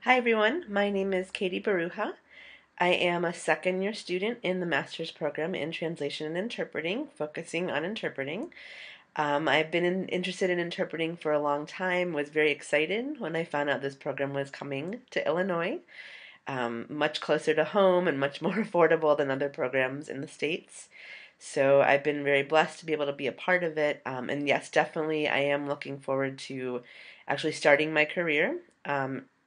Hi everyone, my name is Kati Baruja. I am a second year student in the master's program in translation and interpreting, focusing on interpreting. I've been interested in interpreting for a long time, was very excited when I found out this program was coming to Illinois, much closer to home and much more affordable than other programs in the States. So I've been very blessed to be able to be a part of it. And yes, definitely I am looking forward to actually starting my career.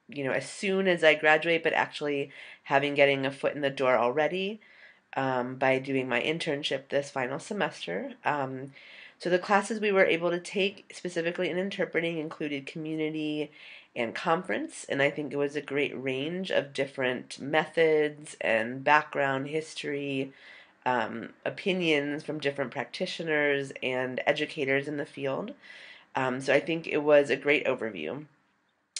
As soon as I graduate, but actually getting a foot in the door already by doing my internship this final semester. So the classes we were able to take specifically in interpreting included community and conference, and I think it was a great range of different methods and background history, opinions from different practitioners and educators in the field. So I think it was a great overview.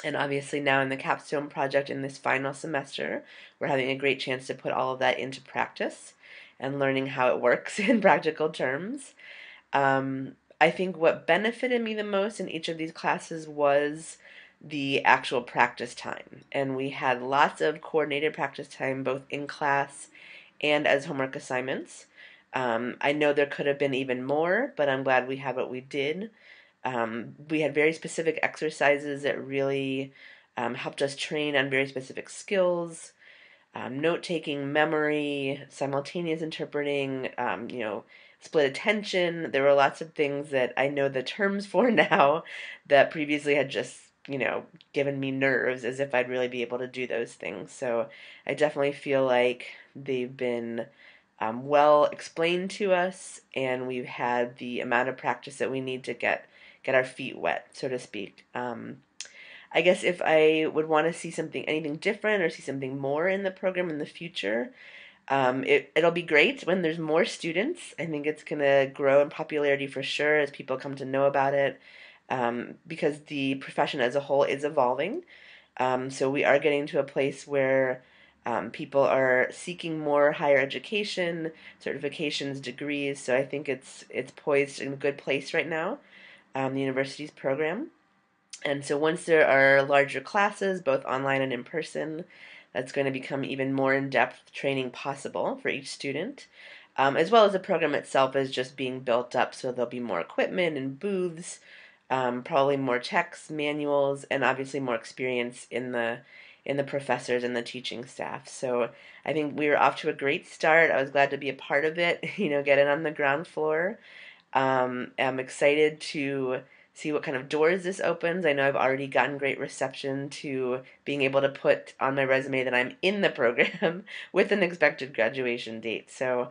And obviously now in the capstone project in this final semester, we're having a great chance to put all of that into practice and learning how it works in practical terms. I think what benefited me the most in each of these classes was the actual practice time. And we had lots of coordinated practice time, both in class and as homework assignments. I know there could have been even more, but I'm glad we had what we did. We had very specific exercises that really helped us train on very specific skills, note-taking, memory, simultaneous interpreting, split attention. There were lots of things that I know the terms for now that previously had just, given me nerves as if I'd really be able to do those things. So I definitely feel like they've been well explained to us, and we've had the amount of practice that we need to get our feet wet, so to speak. I guess if I would want to see anything different or see something more in the program in the future, it'll be great when there's more students. I think it's going to grow in popularity for sure as people come to know about it, because the profession as a whole is evolving. So we are getting to a place where people are seeking more higher education, certifications, degrees. So I think it's poised in a good place right now, the university's program. And so once there are larger classes, both online and in person, that's going to become even more in-depth training possible for each student, as well as the program itself is just being built up. So there'll be more equipment and booths, probably more texts, manuals, and obviously more experience in the professors and the teaching staff. So I think we were off to a great start. I was glad to be a part of it, get it on the ground floor. I'm excited to see what kind of doors this opens. I know I've already gotten great reception to being able to put on my resume that I'm in the program with an expected graduation date. So,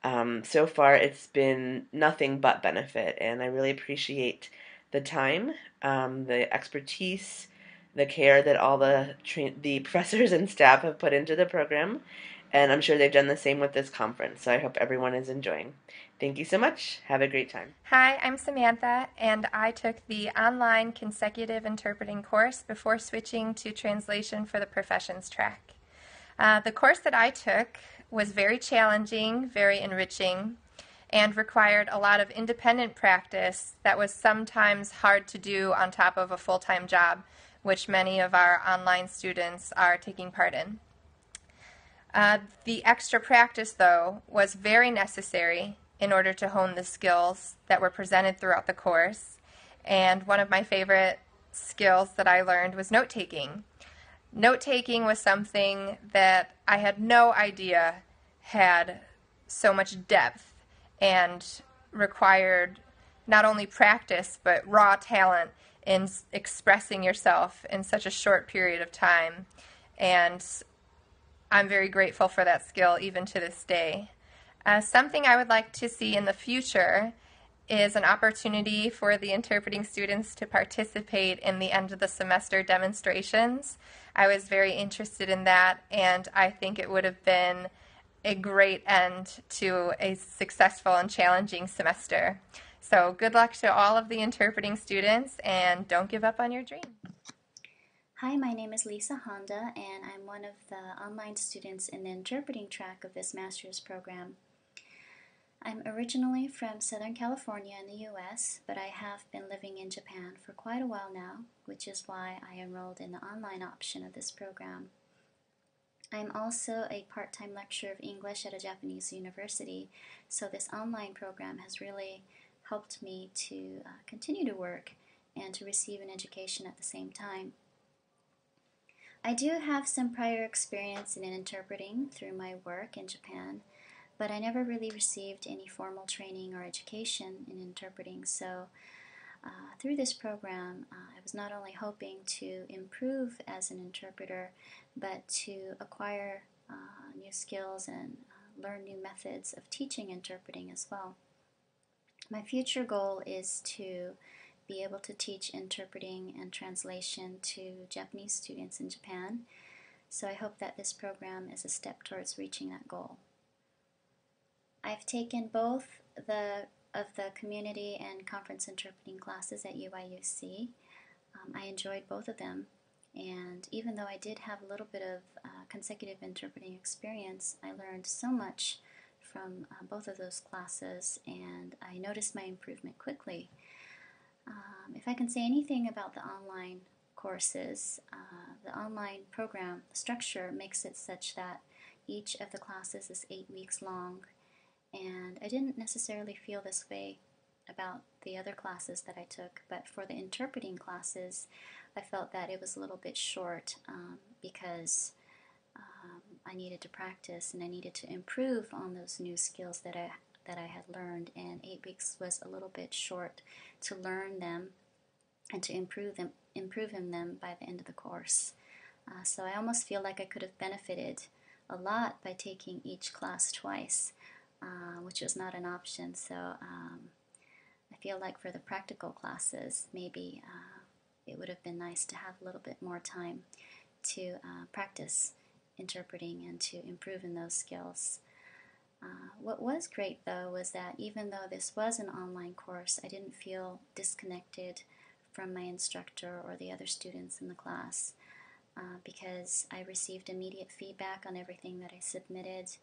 so far it's been nothing but benefit, and I really appreciate the time, the expertise, the care that all the professors and staff have put into the program, and I'm sure they've done the same with this conference. So I hope everyone is enjoying. Thank you so much. Have a great time. Hi, I'm Samantha, and I took the online consecutive interpreting course before switching to translation for the professions track. The course that I took was very challenging, very enriching, and required a lot of independent practice that was sometimes hard to do on top of a full-time job, which many of our online students are taking part in. The extra practice, though, was very necessary in order to hone the skills that were presented throughout the course. And one of my favorite skills that I learned was note-taking. Note-taking was something that I had no idea had so much depth and required not only practice but raw talent in expressing yourself in such a short period of time. And I'm very grateful for that skill even to this day. Something I would like to see in the future is an opportunity for the interpreting students to participate in the end of the semester demonstrations. I was very interested in that, and I think it would have been a great end to a successful and challenging semester. So good luck to all of the interpreting students, and don't give up on your dream. Hi, my name is Lisa Honda, and I'm one of the online students in the interpreting track of this master's program. I'm originally from Southern California in the US, but I have been living in Japan for quite a while now, which is why I enrolled in the online option of this program. I'm also a part-time lecturer of English at a Japanese university, so this online program has really helped me to continue to work and to receive an education at the same time. I do have some prior experience in interpreting through my work in Japan, but I never really received any formal training or education in interpreting, so through this program, I was not only hoping to improve as an interpreter, but to acquire new skills and learn new methods of teaching interpreting as well. My future goal is to be able to teach interpreting and translation to Japanese students in Japan, so I hope that this program is a step towards reaching that goal. I've taken both of the community and conference interpreting classes at UIUC. I enjoyed both of them, and even though I did have a little bit of consecutive interpreting experience, I learned so much from both of those classes, and I noticed my improvement quickly. If I can say anything about the online courses, the online program structure makes it such that each of the classes is 8 weeks long, and I didn't necessarily feel this way about the other classes that I took, but for the interpreting classes, I felt that it was a little bit short because I needed to practice and I needed to improve on those new skills that I had learned, and 8 weeks was a little bit short to learn them and to improve in them by the end of the course. So I almost feel like I could have benefited a lot by taking each class twice, which was not an option. So I feel like for the practical classes, maybe it would have been nice to have a little bit more time to practice interpreting and to improve in those skills. What was great, though, was that even though this was an online course, I didn't feel disconnected from my instructor or the other students in the class because I received immediate feedback on everything that I submitted,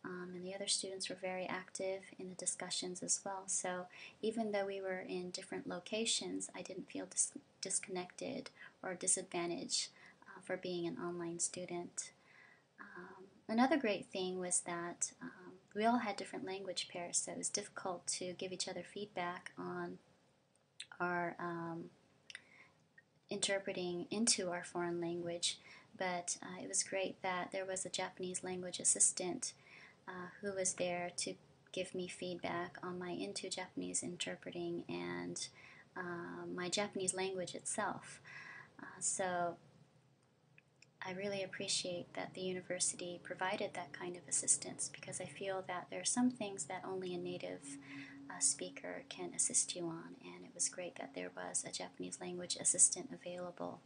and the other students were very active in the discussions as well. So even though we were in different locations, I didn't feel disconnected or disadvantaged for being an online student. Another great thing was that we all had different language pairs, so it was difficult to give each other feedback on our interpreting into our foreign language, but it was great that there was a Japanese language assistant who was there to give me feedback on my into Japanese interpreting and my Japanese language itself. So I really appreciate that the university provided that kind of assistance, because I feel that there are some things that only a native speaker can assist you on, and it was great that there was a Japanese language assistant available.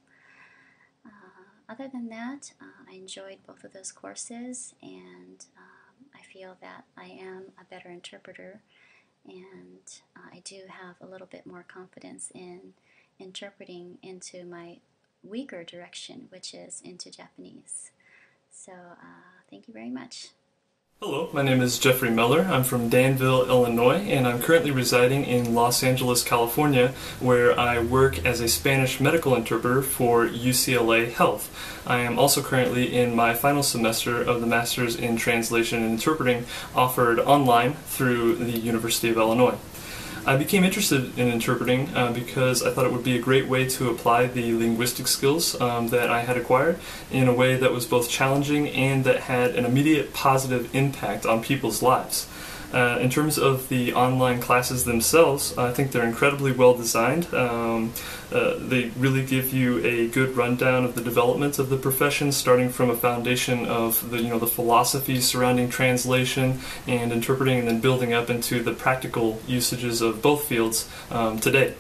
Other than that, I enjoyed both of those courses, and I feel that I am a better interpreter, and I do have a little bit more confidence in interpreting into my weaker direction, which is into Japanese. So thank you very much. Hello, my name is Jeffrey Miller. I'm from Danville, Illinois, and I'm currently residing in Los Angeles, California, where I work as a Spanish medical interpreter for UCLA Health. I am also currently in my final semester of the Master's in Translation and Interpreting, offered online through the University of Illinois. I became interested in interpreting because I thought it would be a great way to apply the linguistic skills that I had acquired in a way that was both challenging and that had an immediate positive impact on people's lives. In terms of the online classes themselves, I think they're incredibly well designed. They really give you a good rundown of the development of the profession, starting from a foundation of the philosophy surrounding translation and interpreting, and then building up into the practical usages of both fields today.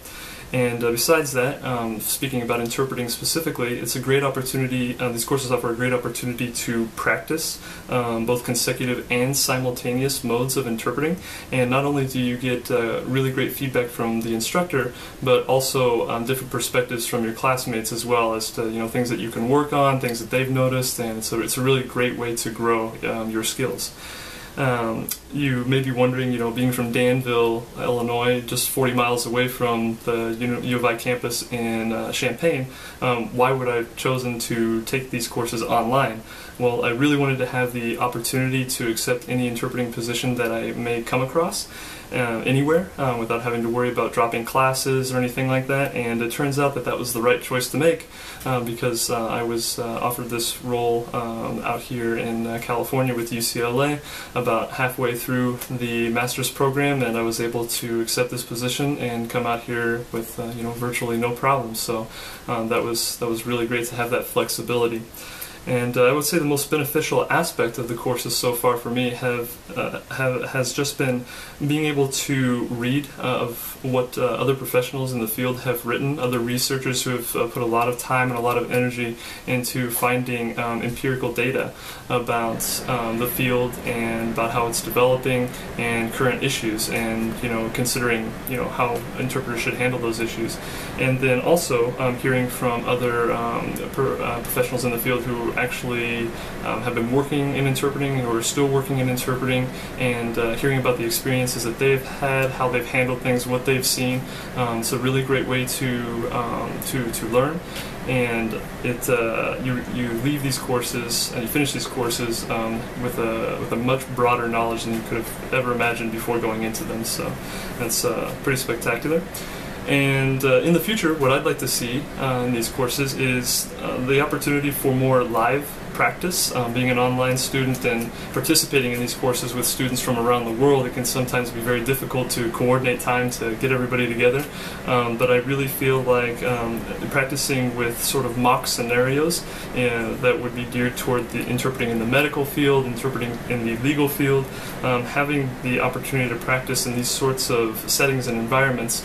And besides that, speaking about interpreting specifically, it's a great opportunity, these courses offer a great opportunity to practice both consecutive and simultaneous modes of interpreting. And not only do you get really great feedback from the instructor, but also different perspectives from your classmates as well, as to things that you can work on, things that they've noticed, and so it's a really great way to grow your skills. You may be wondering, being from Danville, Illinois, just 40 miles away from the U of I campus in Champaign, why would I have chosen to take these courses online? Well, I really wanted to have the opportunity to accept any interpreting position that I may come across anywhere without having to worry about dropping classes or anything like that, and it turns out that that was the right choice to make because I was offered this role out here in California with UCLA about halfway through the master's program, and I was able to accept this position and come out here with virtually no problems. So that was really great to have that flexibility. And I would say the most beneficial aspect of the courses so far for me has just been being able to read of what other professionals in the field have written, other researchers who have put a lot of time and a lot of energy into finding empirical data about the field and about how it's developing and current issues, and considering how interpreters should handle those issues, and then also hearing from other professionals in the field who actually have been working in interpreting or are still working in interpreting, and hearing about the experiences that they've had, how they've handled things, what they've seen. It's a really great way to learn, and you leave these courses and you finish these courses with a much broader knowledge than you could have ever imagined before going into them. So that's pretty spectacular. And in the future, what I'd like to see in these courses is the opportunity for more live practice. Being an online student and participating in these courses with students from around the world, it can sometimes be very difficult to coordinate time to get everybody together. But I really feel like practicing with sort of mock scenarios that would be geared toward the interpreting in the medical field, interpreting in the legal field, having the opportunity to practice in these sorts of settings and environments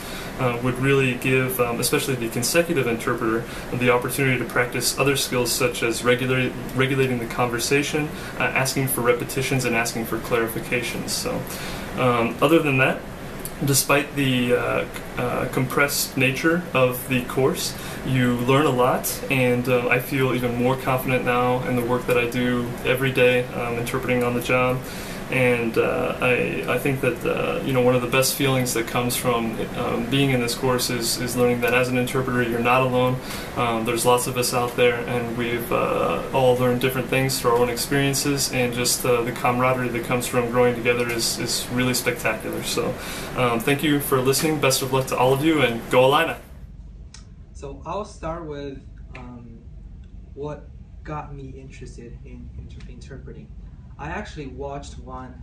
would really give, especially the consecutive interpreter, the opportunity to practice other skills such as regulating the conversation, asking for repetitions, and asking for clarifications. So other than that, despite the compressed nature of the course, you learn a lot, and I feel even more confident now in the work that I do every day, interpreting on the job. And I think that one of the best feelings that comes from being in this course is learning that as an interpreter you're not alone. There's lots of us out there, and we've all learned different things through our own experiences, and just the camaraderie that comes from growing together is really spectacular. So thank you for listening. Best of luck to all of you, and go Illini! So I'll start with what got me interested in interpreting. I actually watched one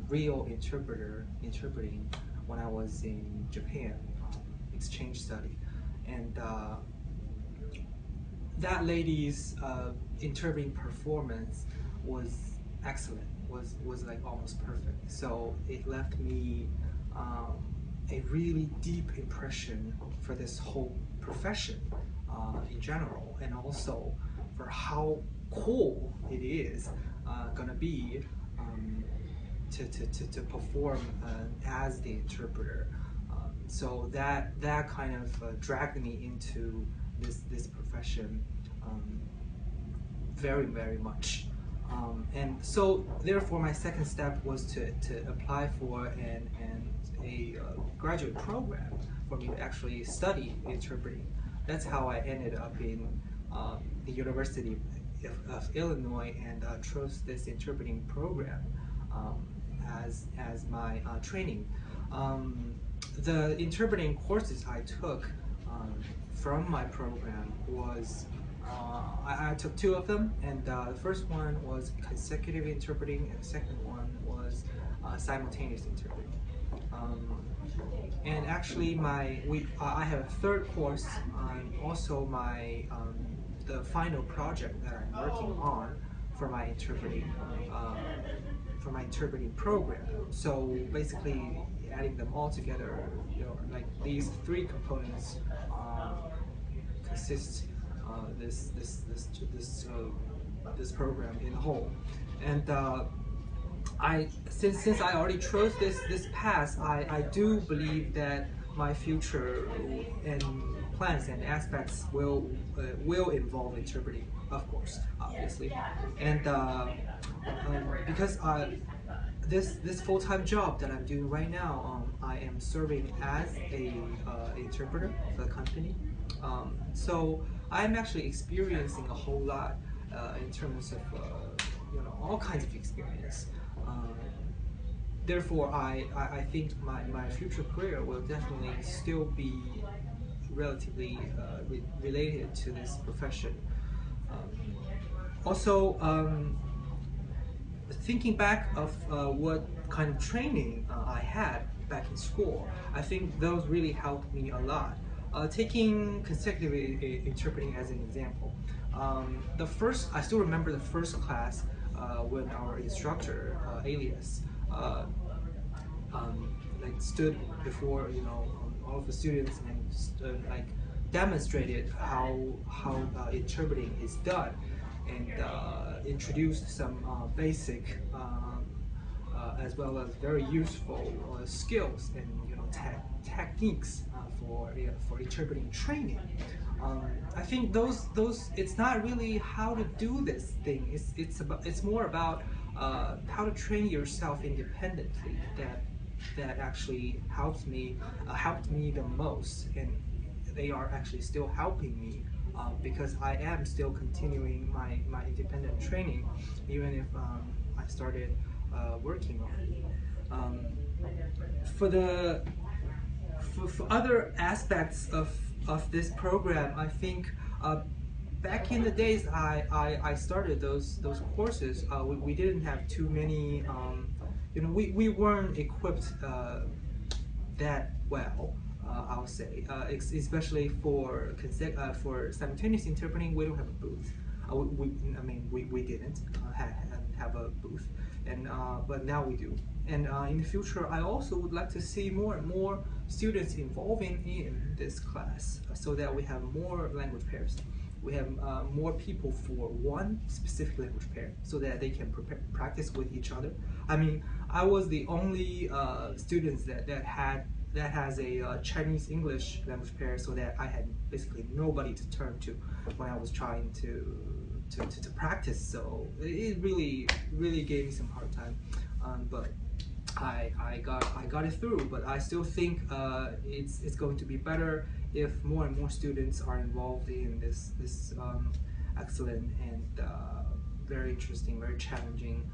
real interpreter interpreting when I was in Japan, exchange study, and that lady's interpreting performance was excellent, was like almost perfect. So it left me a really deep impression for this whole profession in general, and also for how cool it is gonna be to perform as the interpreter. So that kind of dragged me into this profession very, very much. And so therefore my second step was to apply for a graduate program for me to actually study interpreting. That's how I ended up in the University of Illinois, and chose this interpreting program as my training. The interpreting courses I took from my program was I took two of them, and the first one was consecutive interpreting, and the second one was simultaneous interpreting. And actually, I have a third course on also the final project that I'm working on for my interpreting program. So basically, adding them all together, like these three components consist this program in whole. And since I already chose this path, I do believe that my future and plans and aspects will involve interpreting, of course, obviously, and because this full-time job that I'm doing right now, I am serving as a interpreter for the company. So I'm actually experiencing a whole lot in terms of all kinds of experience. Therefore, I think my future career will definitely still be relatively related to this profession. Also, thinking back of what kind of training I had back in school, I think those really helped me a lot. Taking consecutive interpreting as an example, I still remember the first class when our instructor, Alias, like stood before all of the students and like demonstrated how interpreting is done, and introduced some basic as well as very useful skills and techniques for interpreting training. I think those it's not really how to do this thing. It's more about how to train yourself independently that actually helped me the most, and they are actually still helping me because I am still continuing my independent training, even if I started working already. For other aspects of this program, I think back in the days I started those courses, we didn't have too many, we weren't equipped that well, I'll say, especially for simultaneous interpreting. We don't have a booth. We didn't have a booth, and but now we do. And in the future, I also would like to see more and more students involving in this class, so that we have more language pairs. We have more people for one specific language pair, so that they can practice with each other. I mean, I was the only students that has a Chinese English language pair, so that I had basically nobody to turn to when I was trying to practice. So it really gave me some hard time, but I got it through. But I still think it's going to be better if more and more students are involved in this excellent and very interesting, very challenging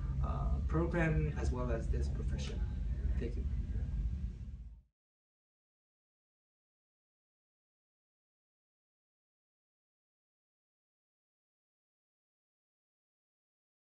program, as well as this profession. Thank you.